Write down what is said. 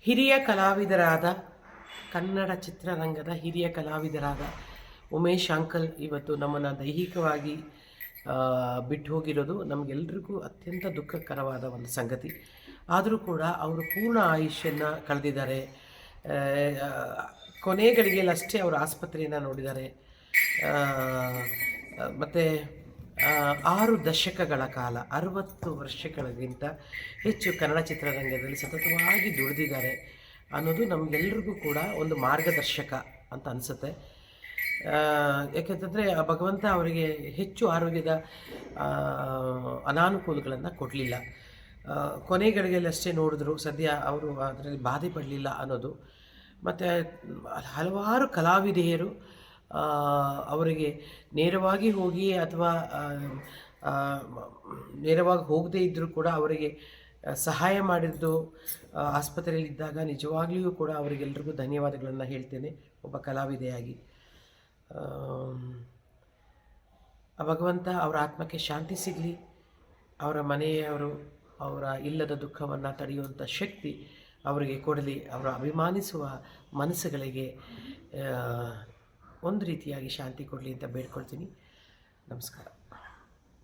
ಹಿರಿಯ ಕಲಾವಿದರಾದ ಕನ್ನಡ ಚಿತ್ರರಂಗದ ಹಿರಿಯ ಕಲಾವಿದರಾದ ಉಮೇಶ್ ಅಂಕಲ್ ಇವತ್ತು ನಮ್ಮನ್ನು ದೈಹಿಕವಾಗಿ ಬಿಟ್ಟು ಹೋಗಿರೋದು ನಮಗೆಲ್ರಿಗೂ ಅತ್ಯಂತ ದುಃಖಕರವಾದ ಒಂದು ಸಂಗತಿ. ಆದರೂ ಕೂಡ ಅವರು ಪೂರ್ಣ ಆಯುಷ್ಯನ್ನು ಕಳೆದಿದ್ದಾರೆ. ಕೊನೆ ಗಳಿಗೆಯಲ್ಲಷ್ಟೇ ಅವರು ಆಸ್ಪತ್ರೆಯನ್ನು ನೋಡಿದ್ದಾರೆ. ಮತ್ತು 6 ದಶಕಗಳ ಕಾಲ 60 ವರ್ಷಗಳಿಗಿಂತ ಹೆಚ್ಚು ಕನ್ನಡ ಚಿತ್ರರಂಗದಲ್ಲಿ ಸತತವಾಗಿ ದುಡಿದಿದ್ದಾರೆ ಅನ್ನೋದು ನಮಗೆಲ್ಲರಿಗೂ ಕೂಡ ಒಂದು ಮಾರ್ಗದರ್ಶಕ ಅಂತ ಅನಿಸುತ್ತೆ. ಯಾಕೆಂತಂದರೆ ಆ ಭಗವಂತ ಅವರಿಗೆ ಹೆಚ್ಚು ಆರೋಗ್ಯದ ಅನಾನುಕೂಲಗಳನ್ನು ಕೊಡಲಿಲ್ಲ. ಕೊನೆಗಳಿಗೆಲ್ಲಷ್ಟೇ ನೋಡಿದ್ರು, ಸದ್ಯ ಅವರು ಅದರಲ್ಲಿ ಬಾಧೆ ಪಡಲಿಲ್ಲ ಅನ್ನೋದು. ಮತ್ತು ಹಲವಾರು ಕಲಾವಿದೆಯರು ಅವರಿಗೆ ನೇರವಾಗಿ ಹೋಗಿ ಅಥವಾ ನೇರವಾಗಿ ಹೋಗದೇ ಇದ್ದರೂ ಕೂಡ ಅವರಿಗೆ ಸಹಾಯ ಮಾಡಿದ್ದು ಆಸ್ಪತ್ರೆಯಲ್ಲಿದ್ದಾಗ ನಿಜವಾಗ್ಲಿಯೂ ಕೂಡ ಅವರಿಗೆಲ್ರಿಗೂ ಧನ್ಯವಾದಗಳನ್ನು ಹೇಳ್ತೇನೆ ಒಬ್ಬ ಕಲಾವಿದೆಯಾಗಿ. ಆ ಭಗವಂತ ಅವರ ಆತ್ಮಕ್ಕೆ ಶಾಂತಿ ಸಿಗಲಿ, ಅವರ ಮನೆಯವರು ಅವರ ಇಲ್ಲದ ದುಃಖವನ್ನು ತಡೆಯುವಂಥ ಶಕ್ತಿ ಅವರಿಗೆ ಕೊಡಲಿ, ಅವರ ಅಭಿಮಾನಿಸುವ ಮನಸ್ಸುಗಳಿಗೆ ಒಂದು ರೀತಿಯಾಗಿ ಶಾಂತಿ ಕೊಡಲಿ ಅಂತ ಬೇಡ್ಕೊಳ್ತೀನಿ. ನಮಸ್ಕಾರ.